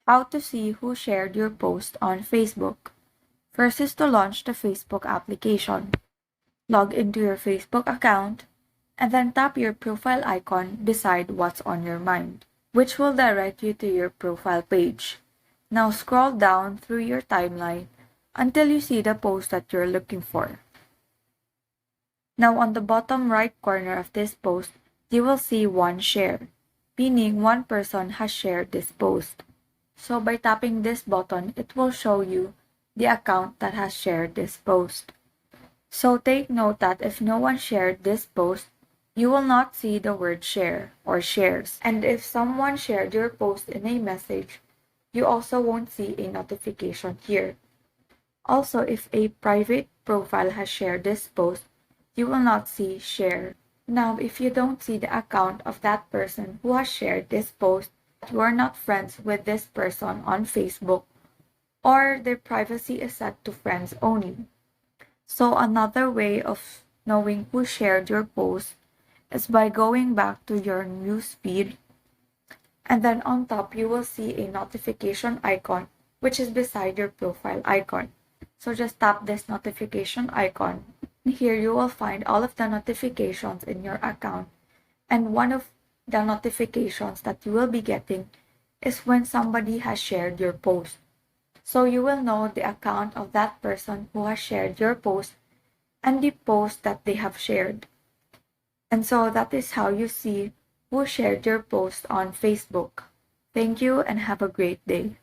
How to see who shared your post on Facebook. First is to launch the Facebook application. Log into your Facebook account and then tap your profile icon beside what's on your mind, which will direct you to your profile page. Now scroll down through your timeline until you see the post that you're looking for. Now on the bottom right corner of this post, you will see one share, meaning one person has shared this post. So by tapping this button, it will show you the account that has shared this post. So take note that if no one shared this post, you will not see the word share or shares. And if someone shared your post in a message, you also won't see a notification here. Also, if a private profile has shared this post, you will not see share. Now, if you don't see the account of that person who has shared this post, you are not friends with this person on Facebook, or their privacy is set to friends only. So another way of knowing who shared your post is by going back to your news feed, and then on top you will see a notification icon which is beside your profile icon. So just tap this notification icon. Here you will find all of the notifications in your account, and one of the notifications that you will be getting is when somebody has shared your post. So you will know the account of that person who has shared your post and the post that they have shared. And so that is how you see who shared your post on Facebook. Thank you and have a great day.